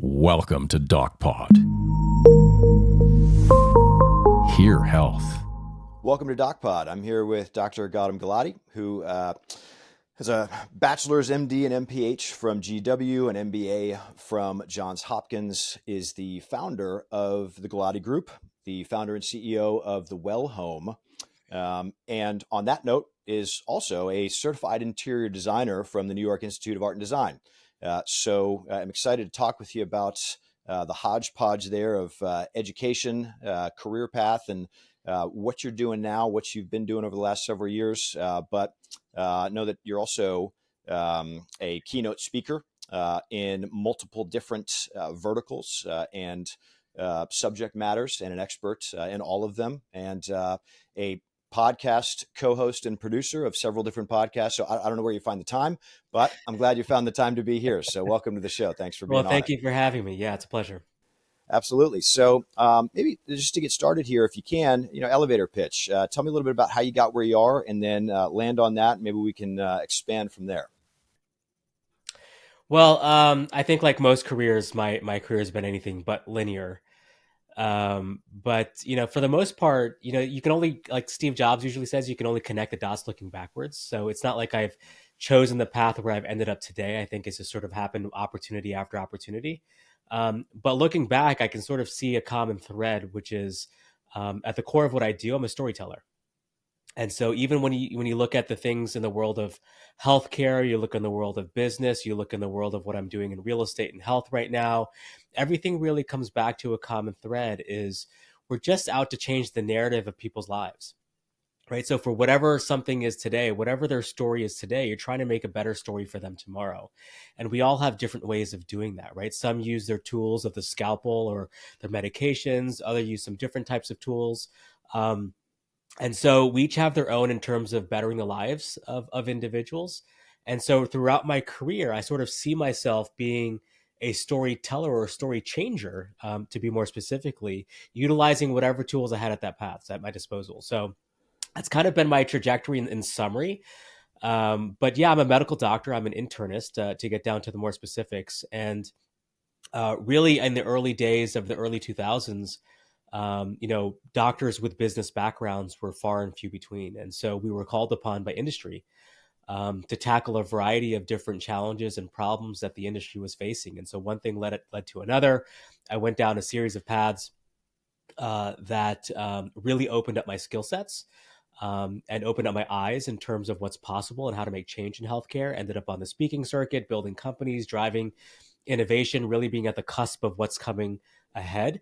Welcome to DocPod. Hear health. Welcome to DocPod. I'm here with Dr. Gautam Gulati, who has a bachelor's, MD, and MPH from GW, an MBA from Johns Hopkins, is the founder of the Gulati Group, the founder and CEO of the Well Home, and on that note is also a certified interior designer from the New York Institute of Art and Design. So I'm excited to talk with you about the hodgepodge there of education, career path, and what you're doing now, what you've been doing over the last several years. But know that you're also a keynote speaker in multiple different verticals and subject matters, and an expert in all of them, and a podcast co-host and producer of several different podcasts. So I don't know where you find the time, but I'm glad you found the time to be here. So welcome to the show. Thanks for being on. Well, thank you for having me. Yeah, it's a pleasure. Absolutely. So maybe just to get started here, if you can, elevator pitch. Tell me a little bit about how you got where you are, and then land on that. Maybe we can expand from there. Well, I think like most careers, my career has been anything but linear. But for the most part, you can only, like Steve Jobs usually says, you can only connect the dots looking backwards. So it's not like I've chosen the path where I've ended up today. I think it's just sort of happened opportunity after opportunity. But looking back, I can sort of see a common thread, which is at the core of what I do, I'm a storyteller. And so even when you look at the things in the world of healthcare, you look in the world of business, you look in the world of what I'm doing in real estate and health right now, everything really comes back to a common thread is we're just out to change the narrative of people's lives, right? So for whatever something is today, whatever their story is today, you're trying to make a better story for them tomorrow. And we all have different ways of doing that, right? Some use their tools of the scalpel or their medications, others use some different types of tools. And so we each have their own in terms of bettering the lives of individuals. And so throughout my career, I sort of see myself being a storyteller or a story changer, to be more specifically, utilizing whatever tools I had at my disposal. So that's kind of been my trajectory in summary. But yeah, I'm a medical doctor. I'm an internist, to get down to the more specifics. And really in the early days of the early 2000s, doctors with business backgrounds were far and few between. And so we were called upon by industry to tackle a variety of different challenges and problems that the industry was facing. And so one thing led to another. I went down a series of paths that really opened up my skill sets and opened up my eyes in terms of what's possible and how to make change in healthcare. Ended up on the speaking circuit, building companies, driving innovation, really being at the cusp of what's coming ahead.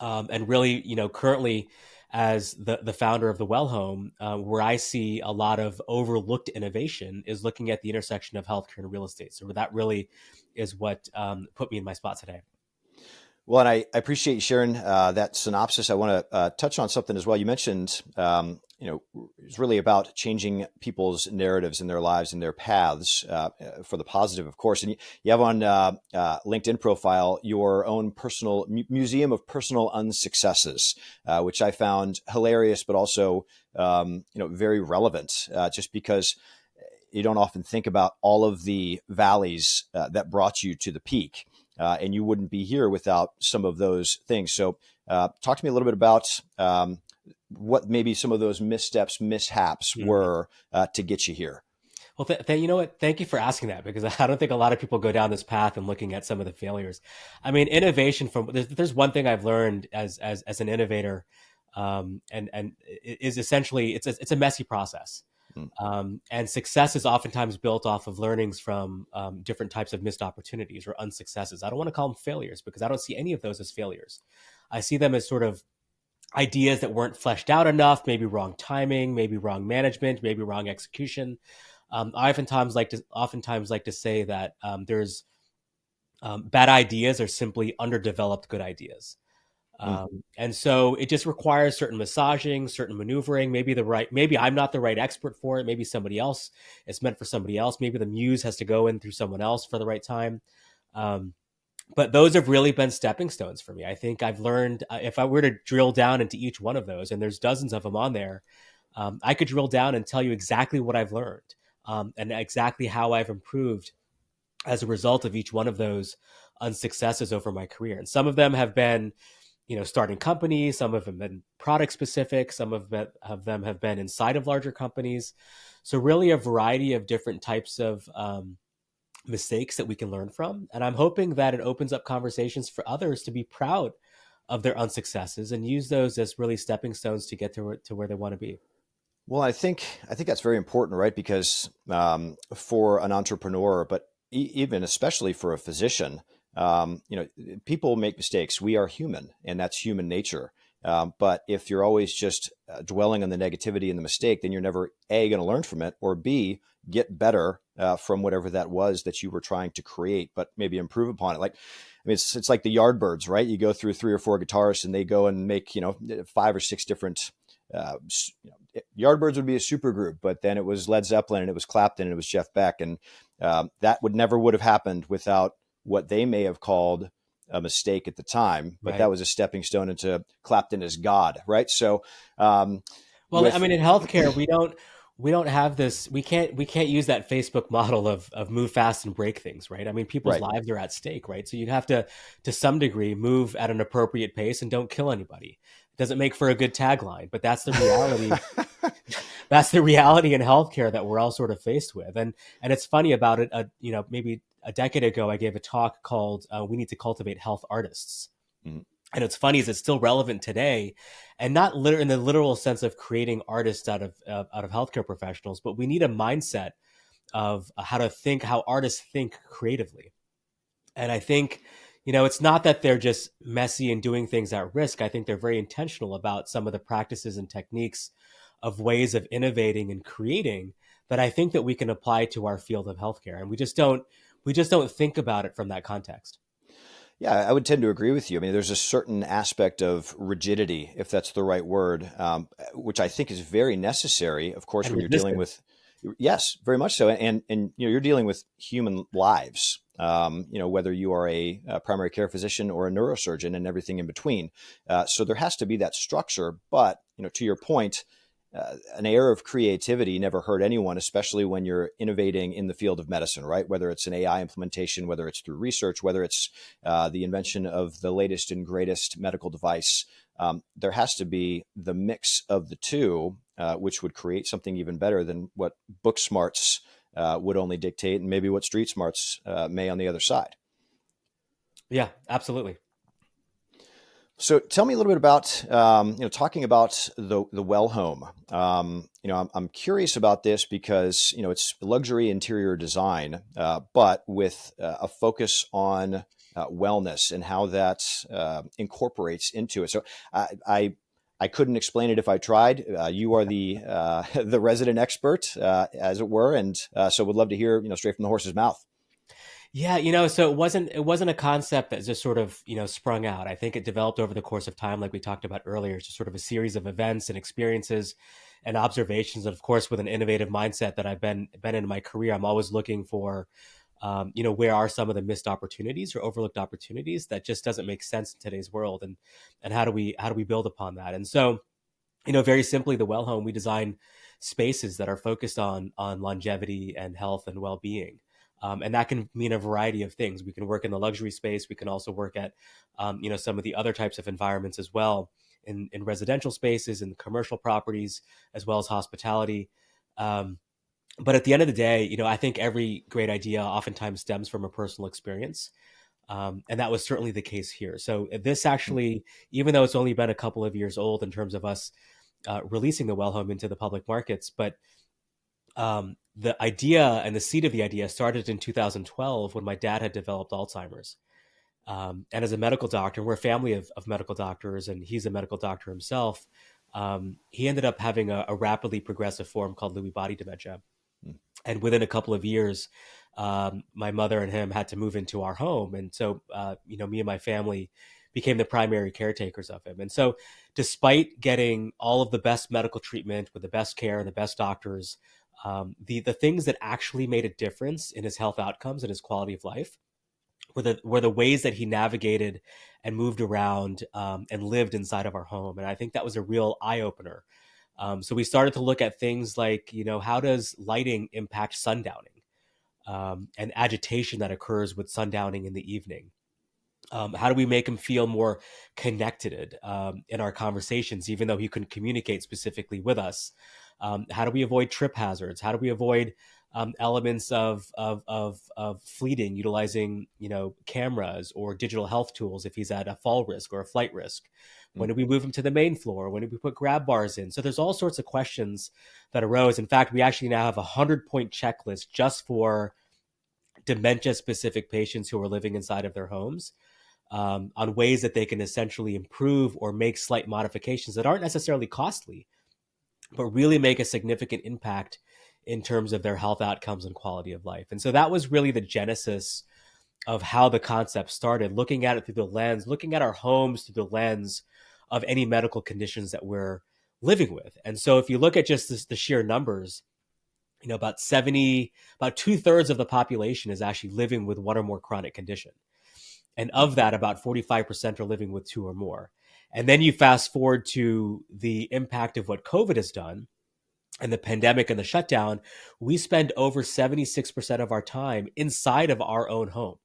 And really, currently as the founder of the Well Home, where I see a lot of overlooked innovation is looking at the intersection of healthcare and real estate. So that really is what put me in my spot today. Well, and I appreciate you sharing that synopsis. I want to touch on something as well. You mentioned, it's really about changing people's narratives in their lives and their paths for the positive, of course. And you have on LinkedIn profile your own personal museum of personal unsuccesses, which I found hilarious, but also very relevant, just because you don't often think about all of the valleys that brought you to the peak. And you wouldn't be here without some of those things. So talk to me a little bit about what maybe some of those missteps, mishaps were to get you here. Well, you know what? Thank you for asking that, because I don't think a lot of people go down this path and looking at some of the failures. I mean, innovation there's one thing I've learned as an innovator, and it is essentially it's a messy process. And success is oftentimes built off of learnings from different types of missed opportunities or unsuccesses. I don't want to call them failures, because I don't see any of those as failures. I see them as sort of ideas that weren't fleshed out enough, maybe wrong timing, maybe wrong management, maybe wrong execution. I oftentimes like to say that there's bad ideas are simply underdeveloped good ideas. And so it just requires certain massaging, certain maneuvering, maybe I'm not the right expert for it. Maybe somebody else, it's meant for somebody else. Maybe the muse has to go in through someone else for the right time. But those have really been stepping stones for me. I think I've learned, if I were to drill down into each one of those, and there's dozens of them on there, I could drill down and tell you exactly what I've learned and exactly how I've improved as a result of each one of those unsuccesses over my career. And some of them have been, starting companies, some of them have been product specific, some of them have been inside of larger companies. So really a variety of different types of mistakes that we can learn from. And I'm hoping that it opens up conversations for others to be proud of their unsuccesses and use those as really stepping stones to get to where they want to be. Well, I think that's very important, right? Because for an entrepreneur, but even especially for a physician, people make mistakes. We are human, and that's human nature. But if you're always just dwelling on the negativity and the mistake, then you're never A, going to learn from it, or B, get better from whatever that was that you were trying to create, but maybe improve upon it. Like, I mean, it's like the Yardbirds, right? You go through 3 or 4 guitarists, and they go and make 5 or 6 different. Yardbirds would be a super group, but then it was Led Zeppelin, and it was Clapton, and it was Jeff Beck, and that would have happened without what they may have called a mistake at the time, but Right. That was a stepping stone into Clapton as God, right? So, I mean, in healthcare, we don't have this. We can't use that Facebook model of move fast and break things, right? I mean, people's Right. lives are at stake, right? So you have to some degree, move at an appropriate pace and don't kill anybody. It doesn't make for a good tagline, but that's the reality. That's the reality in healthcare that we're all sort of faced with. And it's funny about it. Maybe a decade ago, I gave a talk called "We Need to Cultivate Health Artists." Mhm. And it's funny is it's still relevant today, and not in the literal sense of creating artists out of healthcare professionals, but we need a mindset of how artists think creatively. And I think, it's not that they're just messy and doing things at risk. I think they're very intentional about some of the practices and techniques of ways of innovating and creating that I think that we can apply to our field of healthcare. And we just don't think about it from that context. Yeah, I would tend to agree with you. I mean, there's a certain aspect of rigidity, if that's the right word, which I think is very necessary, of course, And when you're dealing with, yes, very much so. And you're dealing with human lives, whether you are a primary care physician or a neurosurgeon and everything in between. So there has to be that structure. But, to your point, an air of creativity never hurt anyone, especially when you're innovating in the field of medicine, right? Whether it's an AI implementation, whether it's through research, whether it's the invention of the latest and greatest medical device, there has to be the mix of the two, which would create something even better than what book smarts would only dictate, and maybe what street smarts may on the other side. Yeah, absolutely. So tell me a little bit about, talking about the well home. I'm curious about this because, it's luxury interior design, but with a focus on wellness and how that incorporates into it. So I couldn't explain it if I tried. You are the the resident expert, as it were, and so would love to hear, straight from the horse's mouth. Yeah, so it wasn't a concept that just sort of, sprung out. I think it developed over the course of time, like we talked about earlier. It's just sort of a series of events and experiences and observations. And of course, with an innovative mindset that I've been in my career, I'm always looking for, where are some of the missed opportunities or overlooked opportunities that just doesn't make sense in today's world, and how do we build upon that? And so, very simply, the Well Home, we design spaces that are focused on longevity and health and well-being. And that can mean a variety of things. We can work in the luxury space. We can also work at, some of the other types of environments as well, in residential spaces and commercial properties, as well as hospitality. But at the end of the day, I think every great idea oftentimes stems from a personal experience. And that was certainly the case here. So this actually, even though it's only been a couple of years old in terms of us releasing the Well Home into the public markets, but the idea and the seed of the idea started in 2012 when my dad had developed Alzheimer's. And as a medical doctor, we're a family of medical doctors, and he's a medical doctor himself. He ended up having a rapidly progressive form called Lewy body dementia. Mm. And within a couple of years, my mother and him had to move into our home. And so, me and my family became the primary caretakers of him. And so despite getting all of the best medical treatment with the best care and the best doctors, the things that actually made a difference in his health outcomes and his quality of life were the ways that he navigated and moved around, and lived inside of our home. And I think that was a real eye opener. So we started to look at things like, how does lighting impact sundowning, and agitation that occurs with sundowning in the evening? How do we make him feel more connected in our conversations, even though he couldn't communicate specifically with us? How do we avoid trip hazards? How do we avoid elements of fleeting, utilizing cameras or digital health tools if he's at a fall risk or a flight risk? When did we move him to the main floor? When did we put grab bars in? So there's all sorts of questions that arose. In fact, we actually now have a 100-point checklist just for dementia-specific patients who are living inside of their homes, on ways that they can essentially improve or make slight modifications that aren't necessarily costly, but really make a significant impact in terms of their health outcomes and quality of life. And so that was really the genesis of how the concept started, looking at it through the lens, looking at our homes through the lens of any medical conditions that we're living with. And so if you look at just the sheer numbers, about 2/3 of the population is actually living with one or more chronic condition. And of that, about 45% are living with two or more. And then you fast forward to the impact of what COVID has done and the pandemic and the shutdown. We spend over 76% of our time inside of our own home.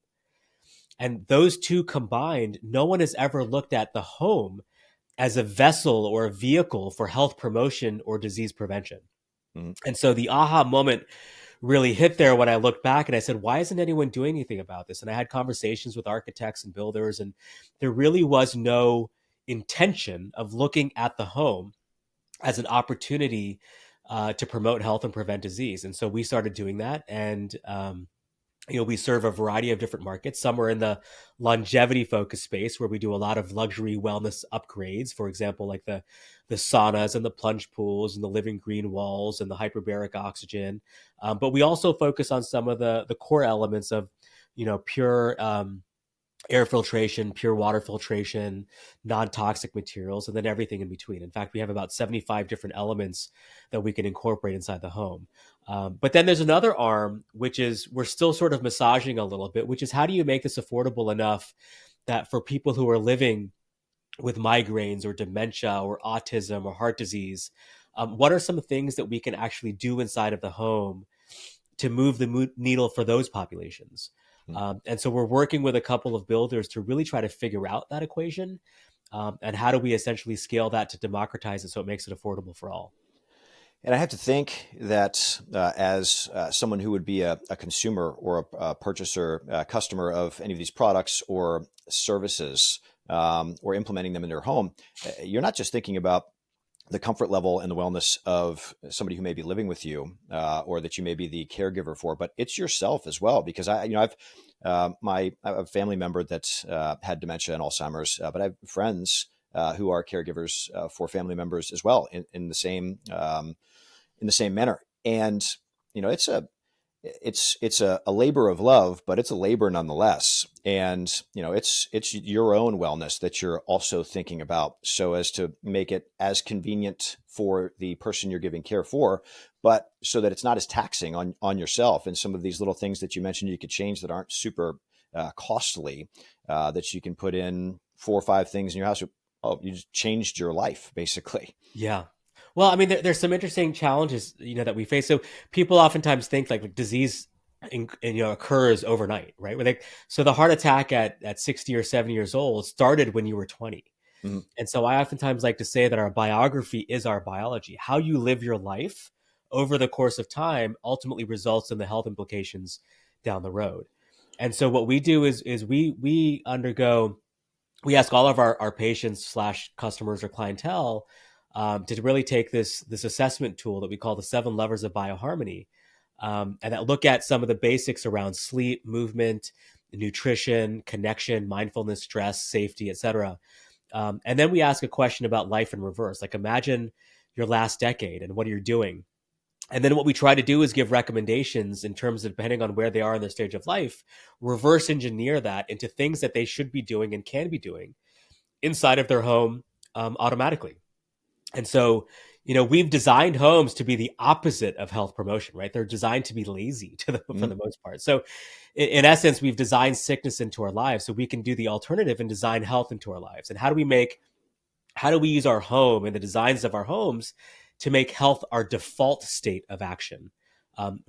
And those two combined, no one has ever looked at the home as a vessel or a vehicle for health promotion or disease prevention. Mm-hmm. And so the aha moment really hit there when I looked back and I said, why isn't anyone doing anything about this? And I had conversations with architects and builders, and there really was no intention of looking at the home as an opportunity to promote health and prevent disease. And so we started doing that. And, we serve a variety of different markets. Some are in the longevity focused space where we do a lot of luxury wellness upgrades. For example, like the saunas and the plunge pools and the living green walls and the hyperbaric oxygen. But we also focus on some of the core elements of, pure air filtration, pure water filtration, non-toxic materials, and then everything in between. In fact, we have about 75 different elements that we can incorporate inside the home. But then there's another arm, which is we're still sort of massaging a little bit, which is how do you make this affordable enough that for people who are living with migraines or dementia or autism or heart disease, what are some things that we can actually do inside of the home to move the needle for those populations? And so we're working with a couple of builders to really try to figure out that equation, and how do we essentially scale that to democratize it so it makes it affordable for all. And I have to think that as someone who would be a consumer or a purchaser, customer of any of these products or services, or implementing them in their home, you're not just thinking about the comfort level and the wellness of somebody who may be living with you, or that you may be the caregiver for, but it's yourself as well. Because I have a family member that had dementia and Alzheimer's, but I have friends who are caregivers for family members as well in the same manner. And it's a labor of love, but it's a labor nonetheless. And it's your own wellness that you're also thinking about, so as to make it as convenient for the person you're giving care for, but so that it's not as taxing on yourself. And some of these little things that you mentioned you could change that aren't super costly, that you can put in 4 or 5 things in your house. Oh, you just changed your life, basically. Yeah. Well, I mean, there's some interesting challenges, that we face. So people oftentimes think like disease, occurs overnight, right? So the heart attack at 60 or 70 years old started when you were 20. Mm-hmm. And so I oftentimes like to say that our biography is our biology. How you live your life over the course of time ultimately results in the health implications down the road. And so what we do is we ask all of our patients / customers or clientele to really take this assessment tool that we call the 7 levers of bioharmony, and that look at some of the basics around sleep, movement, nutrition, connection, mindfulness, stress, safety, etc. And then we ask a question about life in reverse, like imagine your last decade and what you're doing. And then what we try to do is give recommendations in terms of, depending on where they are in their stage of life, reverse engineer that into things that they should be doing and can be doing inside of their home automatically. And so, we've designed homes to be the opposite of health promotion, right? They're designed to be lazy for the most part. So in essence, we've designed sickness into our lives so we can do the alternative and design health into our lives. And how do we use our home and the designs of our homes to make health our default state of action,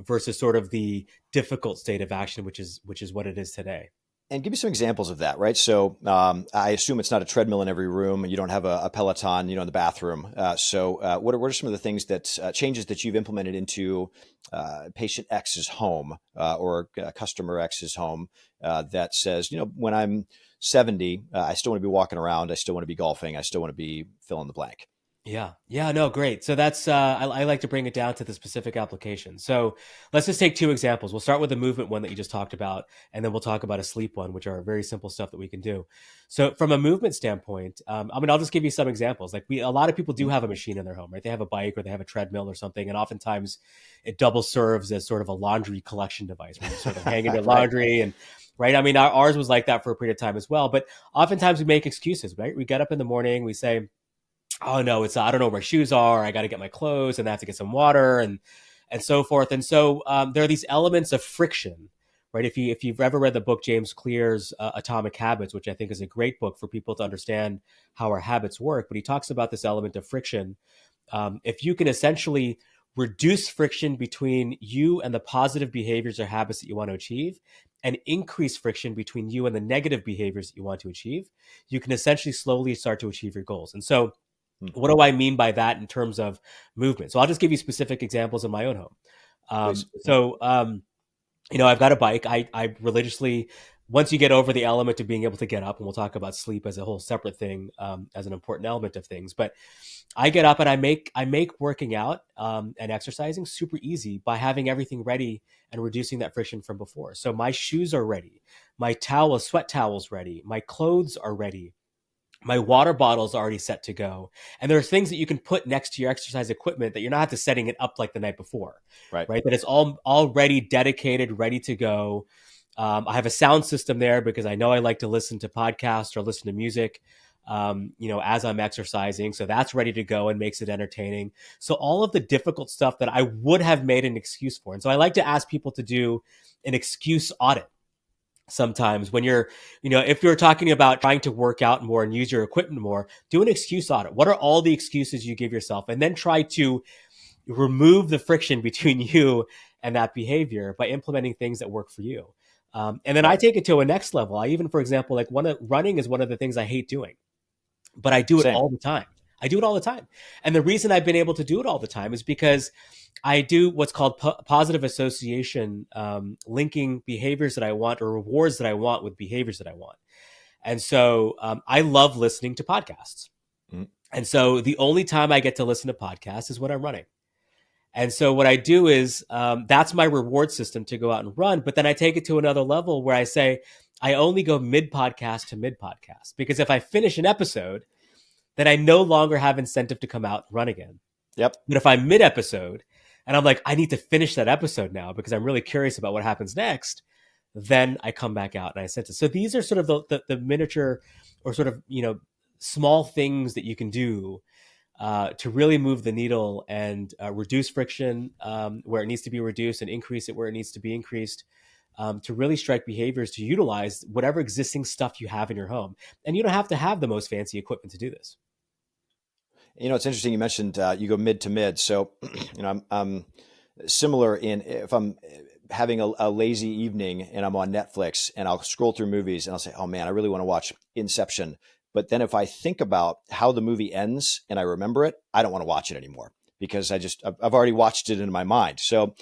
versus sort of the difficult state of action, which is what it is today. And give me some examples of that, right? So I assume it's not a treadmill in every room, and you don't have a Peloton, in the bathroom. What are some of the things that changes that you've implemented into patient X's home or customer X's home that says, when I'm 70, I still want to be walking around, I still want to be golfing, I still want to be fill in the blank. Yeah. Yeah. No, great. So that's, I like to bring it down to the specific application. So let's just take two examples. We'll start with the movement one that you just talked about, and then we'll talk about a sleep one, which are very simple stuff that we can do. So from a movement standpoint, I'll just give you some examples. Like a lot of people do have a machine in their home, right? They have a bike or they have a treadmill or something. And oftentimes it double serves as sort of a laundry collection device where you sort of hang in your laundry and, right. I mean, ours was like that for a period of time as well, but oftentimes we make excuses, right? We get up in the morning, we say, oh no, I don't know where my shoes are. I got to get my clothes and I have to get some water and so forth. And so there are these elements of friction, right? If you've ever read the book, James Clear's Atomic Habits, which I think is a great book for people to understand how our habits work, but he talks about this element of friction. If you can essentially reduce friction between you and the positive behaviors or habits that you want to achieve, and increase friction between you and the negative behaviors that you want to achieve, you can essentially slowly start to achieve your goals. And so what do I mean by that in terms of movement? So I'll just give you specific examples in my own home. I've got a bike. I religiously, once you get over the element of being able to get up, and we'll talk about sleep as a whole separate thing, as an important element of things, but I get up and I make working out and exercising super easy by having everything ready and reducing that friction from before. So my shoes are ready, my sweat towel's ready, my clothes are ready. My water bottle is already set to go. And there are things that you can put next to your exercise equipment that you're not just setting it up like the night before, right? That it's all already dedicated, ready to go. I have a sound system there because I know I like to listen to podcasts or listen to music, as I'm exercising. So that's ready to go and makes it entertaining. So all of the difficult stuff that I would have made an excuse for. And so I like to ask people to do an excuse audit. Sometimes when if you're talking about trying to work out more and use your equipment more, do an excuse audit. What are all the excuses you give yourself? And then try to remove the friction between you and that behavior by implementing things that work for you. And then I take it to a next level. For example, running is one of the things I hate doing, but I do it all the time. I do it all the time. And the reason I've been able to do it all the time is because I do what's called positive association, linking behaviors that I want or rewards that I want with behaviors that I want. And so I love listening to podcasts. And so the only time I get to listen to podcasts is when I'm running. And so what I do is that's my reward system to go out and run. But then I take it to another level where I say I only go mid-podcast to mid-podcast, because if I finish an episode, then I no longer have incentive to come out and run again. Yep. But if I'm mid-episode and I'm like, I need to finish that episode now because I'm really curious about what happens next, then I come back out and I sense it. So these are sort of the miniature or sort of, small things that you can do to really move the needle and reduce friction where it needs to be reduced and increase it where it needs to be increased, to really strike behaviors to utilize whatever existing stuff you have in your home. And you don't have to have the most fancy equipment to do this. It's interesting. You mentioned you go mid to mid. So, I'm similar in if I'm having a lazy evening and I'm on Netflix and I'll scroll through movies and I'll say, oh man, I really want to watch Inception. But then if I think about how the movie ends and I remember it, I don't want to watch it anymore because I've already watched it in my mind. So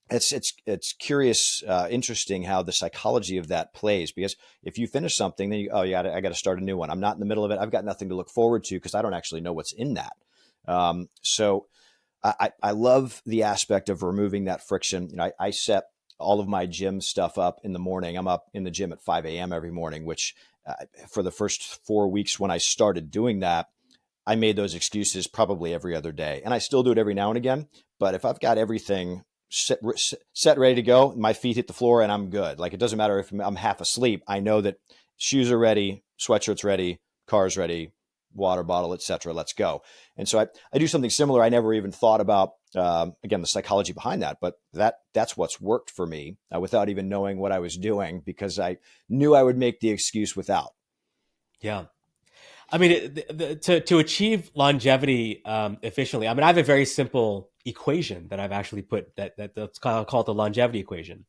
it's curious, interesting how the psychology of that plays, because if you finish something, then I got to start a new one. I'm not in the middle of it. I've got nothing to look forward to because I don't actually know what's in that. So I love the aspect of removing that friction. I set all of my gym stuff up in the morning. I'm up in the gym at 5 a.m. every morning, which for the first 4 weeks when I started doing that, I made those excuses probably every other day. And I still do it every now and again. But if I've got everything set ready to go, my feet hit the floor and I'm good. Like, it doesn't matter if I'm half asleep. I know that shoes are ready, sweatshirt's ready, car's ready, water bottle, etc. Let's go. And so I do something similar. I never even thought about, again, the psychology behind that, but that's what's worked for me without even knowing what I was doing, because I knew I would make the excuse without. Yeah. I mean, to achieve longevity efficiently, I mean, I have a very simple equation that I've actually put that's called the longevity equation.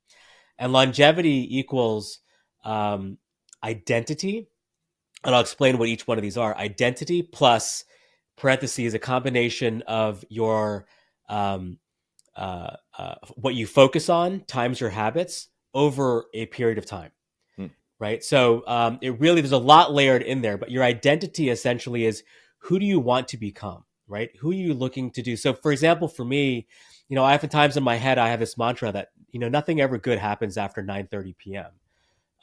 And longevity equals identity, and I'll explain what each one of these are. Identity plus parentheses, a combination of your what you focus on times your habits over a period of time. Right. So it really, there's a lot layered in there, but your identity essentially is, who do you want to become? Right. Who are you looking to do? So for example, for me, oftentimes in my head, I have this mantra that, nothing ever good happens after 9:30 p.m.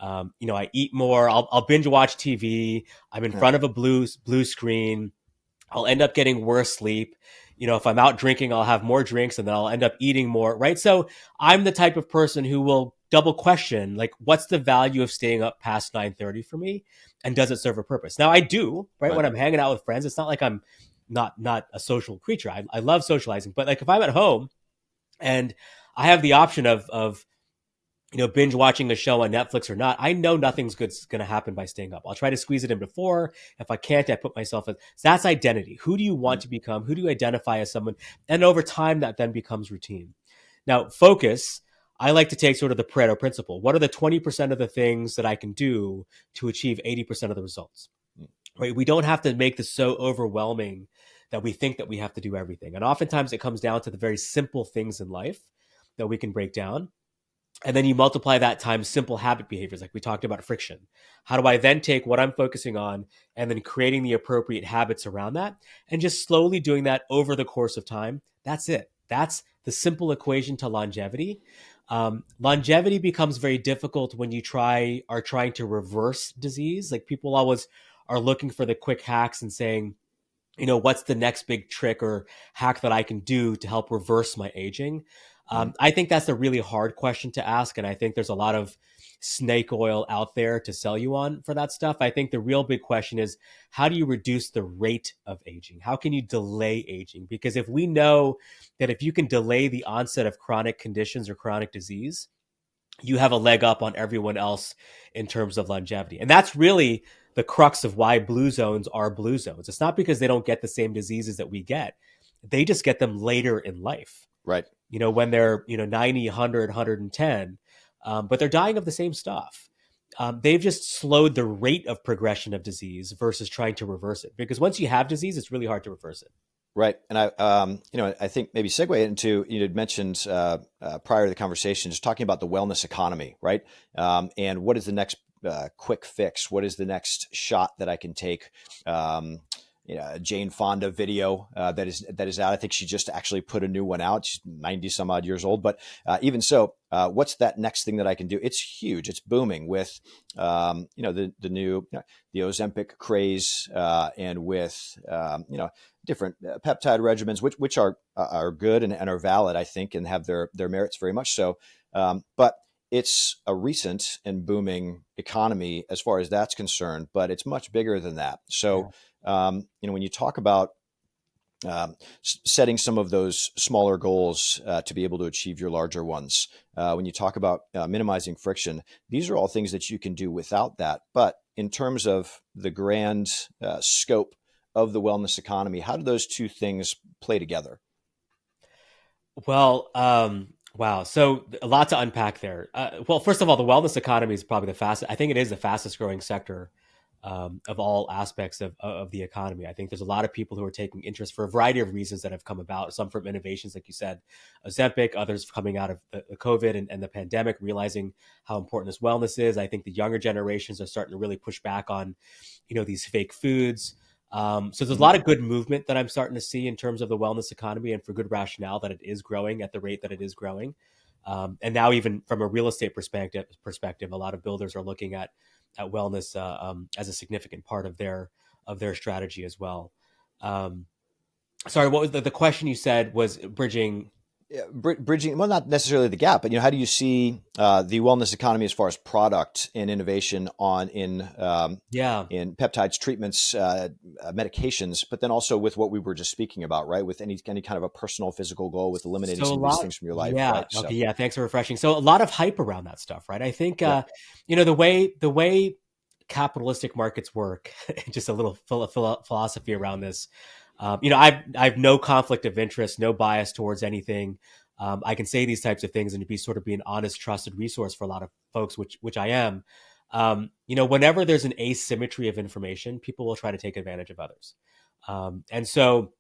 I eat more, I'll binge watch TV. I'm in front of a blue screen. I'll end up getting worse sleep. If I'm out drinking, I'll have more drinks and then I'll end up eating more. Right. So I'm the type of person who will double question, like, what's the value of staying up past 9:30 for me? And does it serve a purpose? Now I do, right? When I'm hanging out with friends, it's not like I'm not a social creature. I love socializing, but like if I'm at home and I have the option of binge watching a show on Netflix or not, I know nothing's good going to happen by staying up. I'll try to squeeze it in before. If I can't, I put myself in. So that's identity. Who do you want to become? Who do you identify as someone? And over time, that then becomes routine. Now, focus, I like to take sort of the Pareto principle. What are the 20% of the things that I can do to achieve 80% of the results? Right? We don't have to make this so overwhelming that we think that we have to do everything. And oftentimes it comes down to the very simple things in life that we can break down. And then you multiply that times simple habit behaviors, like we talked about friction. How do I then take what I'm focusing on and then creating the appropriate habits around that and just slowly doing that over the course of time? That's it. That's the simple equation to longevity. Longevity becomes very difficult when you are trying to reverse disease. Like people always are looking for the quick hacks and saying, what's the next big trick or hack that I can do to help reverse my aging? I think that's a really hard question to ask. And I think there's a lot of snake oil out there to sell you on for that stuff. I think the real big question is, how do you reduce the rate of aging? How can you delay aging? Because if we know that if you can delay the onset of chronic conditions or chronic disease, you have a leg up on everyone else in terms of longevity. And that's really the crux of why blue zones are blue zones. It's not because they don't get the same diseases that we get. They just get them later in life. Right. When they're, 90, 100, 110, but they're dying of the same stuff. They've just slowed the rate of progression of disease versus trying to reverse it. Because once you have disease, it's really hard to reverse it. Right. And I think maybe segue into, you had mentioned prior to the conversation, just talking about the wellness economy, right? And what is the next quick fix? What is the next shot that I can take? Jane Fonda video that is out. I think she just actually put a new one out. She's 90 some odd years old, but even so, what's that next thing that I can do? It's huge. It's booming with the new the Ozempic craze and with different peptide regimens, which are good and are valid, I think, and have their merits very much so. But it's a recent and booming economy as far as that's concerned, but it's much bigger than that. So. When you talk about setting some of those smaller goals to be able to achieve your larger ones, when you talk about minimizing friction, these are all things that you can do without that. But in terms of the grand scope of the wellness economy, how do those two things play together? Well, wow. So a lot to unpack there. Well, first of all, the wellness economy is probably I think it is the fastest growing sector of all aspects of the economy. I think there's a lot of people who are taking interest for a variety of reasons that have come about, some from innovations, like you said, Ozempic, others coming out of the COVID and the pandemic, realizing how important this wellness is. I think the younger generations are starting to really push back on, these fake foods. So there's a lot of good movement that I'm starting to see in terms of the wellness economy, and for good rationale that it is growing at the rate that it is growing. And now even from a real estate perspective, a lot of builders are looking at wellness as a significant part of their strategy as well. Sorry, what was the question you said was bridging? Bridging, well, not necessarily the gap, but how do you see the wellness economy as far as product and innovation in peptides, treatments, medications, but then also with what we were just speaking about, right? With any kind of a personal physical goal, with eliminating some of these things from your life. Yeah. Right? Okay. So. Yeah. Thanks for refreshing. So a lot of hype around that stuff, right? I think the way capitalistic markets work, just a little philosophy around this. I've no conflict of interest, no bias towards anything. I can say these types of things and be an honest, trusted resource for a lot of folks, which I am. Whenever there's an asymmetry of information, people will try to take advantage of others. And so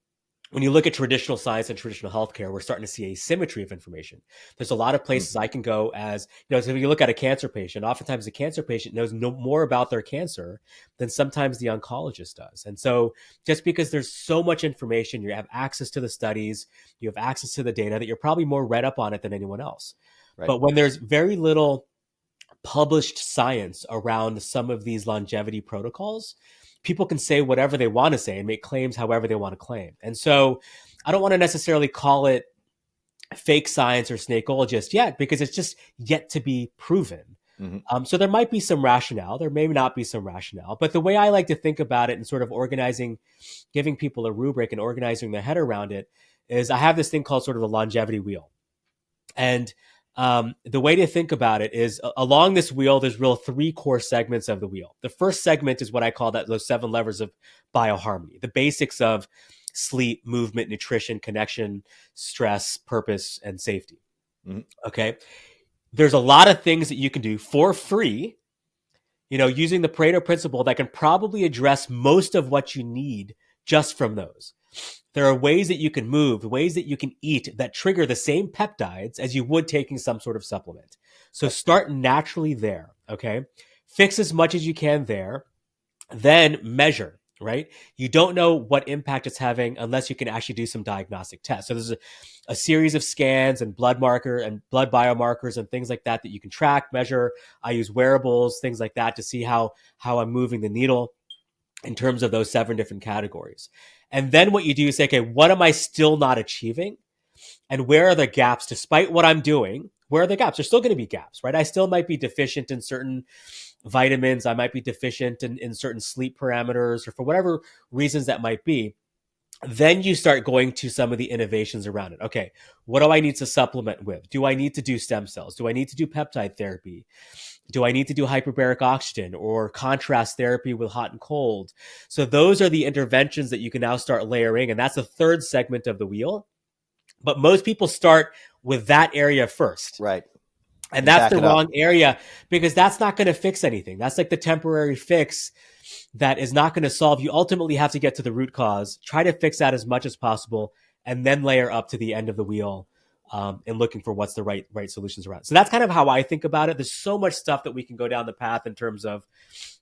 when you look at traditional science and traditional healthcare, we're starting to see asymmetry of information. There's a lot of places I can go as, so if you look at a cancer patient, oftentimes the cancer patient knows no more about their cancer than sometimes the oncologist does. And so just because there's so much information, you have access to the studies, you have access to the data, that you're probably more read up on it than anyone else. Right. But when there's very little published science around some of these longevity protocols, people can say whatever they want to say and make claims however they want to claim. And so I don't want to necessarily call it fake science or snake oil just yet, because it's just yet to be proven. So there might be some rationale. There may not be some rationale. But the way I like to think about it and sort of organizing, giving people a rubric and organizing their head around it, is I have this thing called sort of the longevity wheel. And the way to think about it is along this wheel, there's real 3 core segments of the wheel. The first segment is what I call those 7 levers of bioharmony, the basics of sleep, movement, nutrition, connection, stress, purpose, and safety. Okay. There's a lot of things that you can do for free, using the Pareto principle, that can probably address most of what you need just from those. There are ways that you can move, ways that you can eat that trigger the same peptides as you would taking some sort of supplement. So start naturally there, okay? Fix as much as you can there, then measure, right? You don't know what impact it's having unless you can actually do some diagnostic tests. So there's a series of scans and blood marker and blood biomarkers and things like that you can track, measure. I use wearables, things like that, to see how I'm moving the needle in terms of those 7 different categories. And then what you do is say, okay, what am I still not achieving? And where are the gaps? Despite what I'm doing, where are the gaps? There's still going to be gaps, right? I still might be deficient in certain vitamins. I might be deficient in certain sleep parameters, or for whatever reasons that might be. Then you start going to some of the innovations around it. Okay, what do I need to supplement with? Do I need to do stem cells? Do I need to do peptide therapy? Do I need to do hyperbaric oxygen or contrast therapy with hot and cold? So those are the interventions that you can now start layering. And that's the 3rd segment of the wheel. But most people start with that area first. Right. And that's the wrong area, because that's not going to fix anything. That's like the temporary fix that is not going to solve. You ultimately have to get to the root cause, try to fix that as much as possible, and then layer up to the end of the wheel. And looking for what's the right solutions around. So that's kind of how I think about it. There's so much stuff that we can go down the path in terms of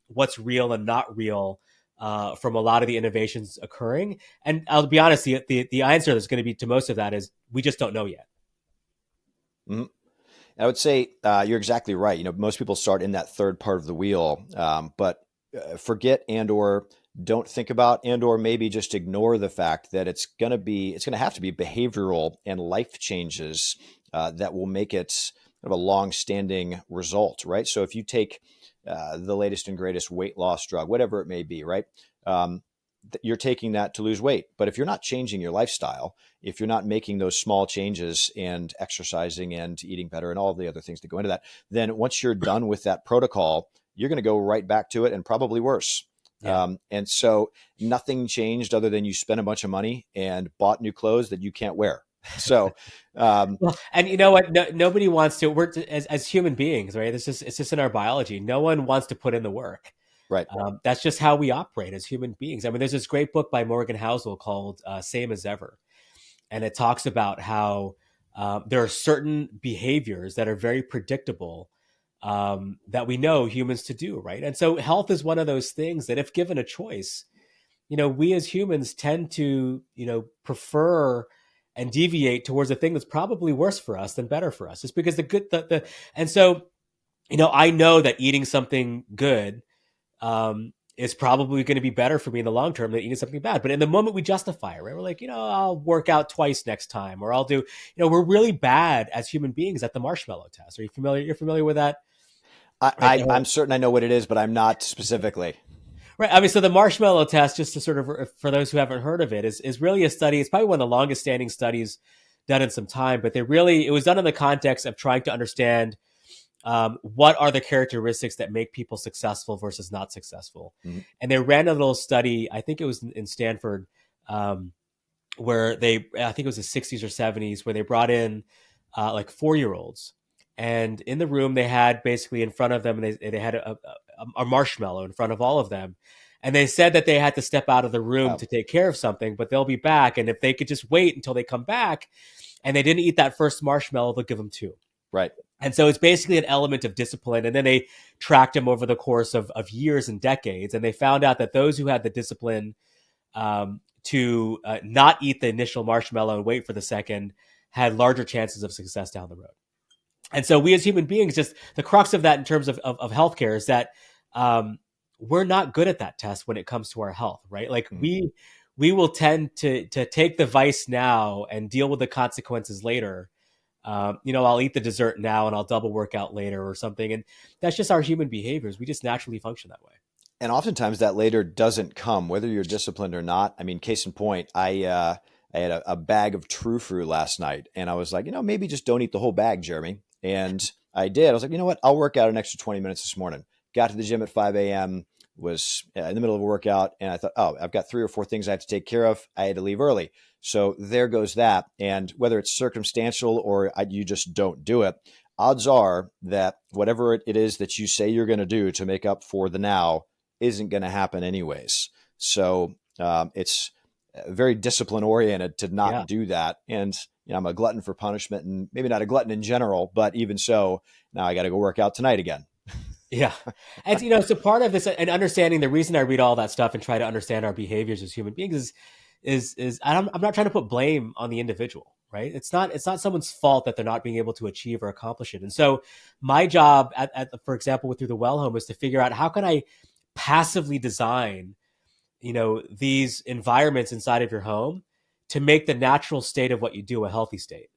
what's real and not real from a lot of the innovations occurring. And I'll be honest, the answer that's going to be to most of that is we just don't know yet. I would say you're exactly right. Most people start in that 3rd part of the wheel, but forget and/or don't think about and/or maybe just ignore the fact that it's going to have to be behavioral and life changes that will make it kind of a long-standing result, right? So if you take the latest and greatest weight loss drug, whatever it may be, right? You're taking that to lose weight. But if you're not changing your lifestyle, if you're not making those small changes and exercising and eating better and all the other things that go into that, then once you're done with that protocol, you're going to go right back to it and probably worse. Yeah. And so nothing changed other than you spent a bunch of money and bought new clothes that you can't wear. So, and you know what? Nobody wants to. We're as human beings, right? It's just in our biology. No one wants to put in the work. Right. That's just how we operate as human beings. I mean, there's this great book by Morgan Housel called "Same as Ever," and it talks about how there are certain behaviors that are very predictable. That we know humans to do, right? And so health is one of those things that if given a choice, we as humans tend to, prefer and deviate towards a thing that's probably worse for us than better for us. It's because and so, I know that eating something good is probably going to be better for me in the long term than eating something bad. But in the moment we justify it, right? We're like, I'll work out twice next time, or I'll do, we're really bad as human beings at the marshmallow test. Are you familiar? You're familiar with that? I'm certain I know what it is, but I'm not specifically. Right. I mean, so the marshmallow test, just to sort of, for those who haven't heard of it, is really a study. It's probably one of the longest standing studies done in some time, but it was done in the context of trying to understand what are the characteristics that make people successful versus not successful. Mm-hmm. And they ran a little study, I think it was in Stanford, where I think it was the 60s or 70s, where they brought in like 4-year-olds. And in the room, they had basically in front of them, they had a marshmallow in front of all of them. And they said that they had to step out of the room to take care of something, but they'll be back. And if they could just wait until they come back and they didn't eat that first marshmallow, they'll give them two. Right. And so it's basically an element of discipline. And then they tracked them over the course of years and decades. And they found out that those who had the discipline to not eat the initial marshmallow and wait for the second had larger chances of success down the road. And so we as human beings, just the crux of that in terms of healthcare is that we're not good at that test when it comes to our health, right? Like we will tend to take the vice now and deal with the consequences later. I'll eat the dessert now and I'll double work out later or something. And that's just our human behaviors. We just naturally function that way. And oftentimes that later doesn't come, whether you're disciplined or not. I mean, case in point, I had a bag of True Fruit last night, and I was like, maybe just don't eat the whole bag, Jeremy. And I did. I was like, you know what? I'll work out an extra 20 minutes this morning. Got to the gym at 5 a.m., was in the middle of a workout, and I thought, I've got 3 or 4 things I have to take care of. I had to leave early. So there goes that. And whether it's circumstantial or you just don't do it, odds are that whatever it is that you say you're going to do to make up for the now isn't going to happen anyways. So it's very discipline oriented to not do that. And I'm a glutton for punishment, and maybe not a glutton in general, but even so, now I got to go work out tonight again. Yeah. And, so part of this and understanding the reason I read all that stuff and try to understand our behaviors as human beings is I'm not trying to put blame on the individual, right? It's not someone's fault that they're not being able to achieve or accomplish it. And so my job for example, through the Well Home is to figure out how can I passively design, these environments inside of your home to make the natural state of what you do a healthy state.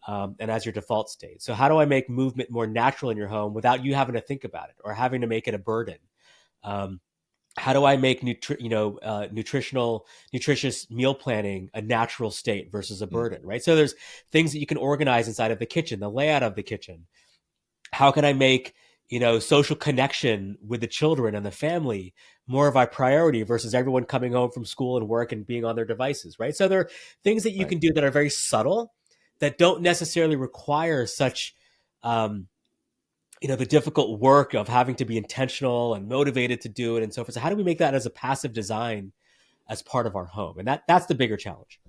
And as your default state. So how do I make movement more natural in your home without you having to think about it or having to make it a burden? How do I make nutritious meal planning a natural state versus a burden, right? So there's things that you can organize inside of the kitchen, the layout of the kitchen. How can I make, social connection with the children and the family more of a priority versus everyone coming home from school and work and being on their devices, right? So there are things that you can do that are very subtle that don't necessarily require such, the difficult work of having to be intentional and motivated to do it and so forth. So how do we make that as a passive design as part of our home? And that's the bigger challenge.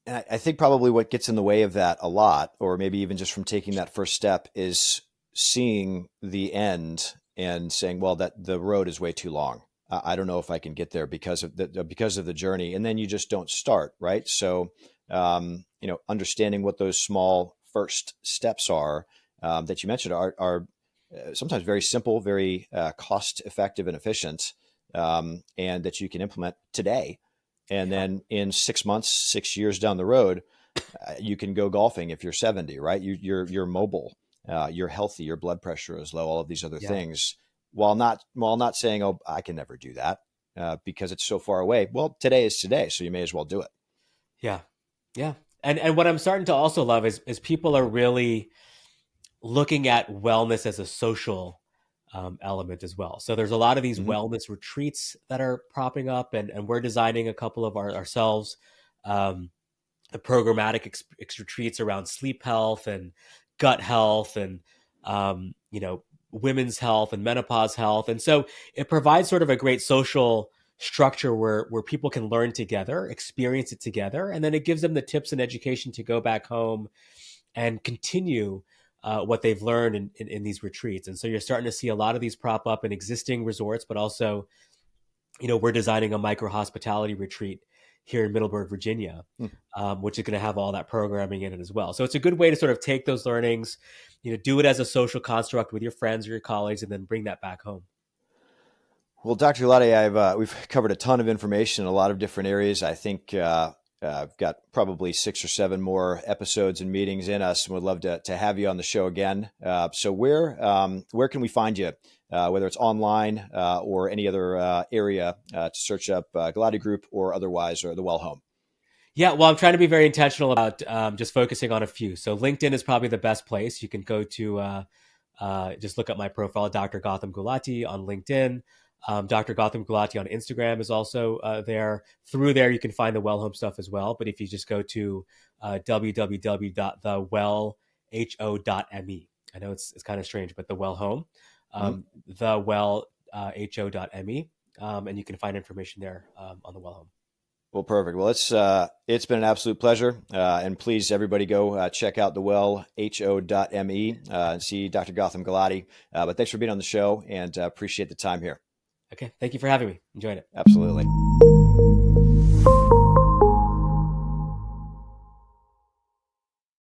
And I think probably what gets in the way of that a lot, or maybe even just from taking that first step, is seeing the end and saying, well, that the road is way too long. I don't know if I can get there because of the journey. And then you just don't start, right? So, understanding what those small first steps are that you mentioned are sometimes very simple, very cost effective and efficient, and that you can implement today. And then in 6 months, 6 years down the road, you can go golfing if you're 70, right? You're mobile, you're healthy, your blood pressure is low, all of these other things, while not saying, oh, I can never do that because it's so far away. Well, today is today, so you may as well do it. Yeah. Yeah. And what I'm starting to also love is people are really looking at wellness as a social element as well. So there's a lot of these wellness retreats that are popping up, and we're designing a couple of ourselves, the programmatic retreats around sleep health and gut health and, women's health and menopause health. And so it provides sort of a great social structure where people can learn together, experience it together, and then it gives them the tips and education to go back home and continue what they've learned in these retreats. And so you're starting to see a lot of these prop up in existing resorts, but also, we're designing a micro hospitality retreat here in Middleburg, Virginia, which is going to have all that programming in it as well. So it's a good way to sort of take those learnings, do it as a social construct with your friends or your colleagues, and then bring that back home. Well, Dr. Gulati, we've covered a ton of information in a lot of different areas. I think I've got probably 6 or 7 more episodes and meetings in us, and would love to have you on the show again. So where can we find you, whether it's online or any other area to search up Gulati Group or otherwise, or the Well Home? Yeah, well, I'm trying to be very intentional about just focusing on a few. So LinkedIn is probably the best place. You can go to just look up my profile, Dr. Gautam Gulati on LinkedIn. Dr. Gautam Gulati on Instagram is also there. Through there, you can find the Well Home stuff as well. But if you just go to www.thewellho.me, I know it's kind of strange, but the Well Home, Mhm. the Well ho.me, and you can find information there on the Well Home. Well, perfect. Well, it's been an absolute pleasure, and please everybody go check out the ho.me and see Dr. Gautam Gulati. But thanks for being on the show, and appreciate the time here. Okay, thank you for having me. Enjoyed it. Absolutely.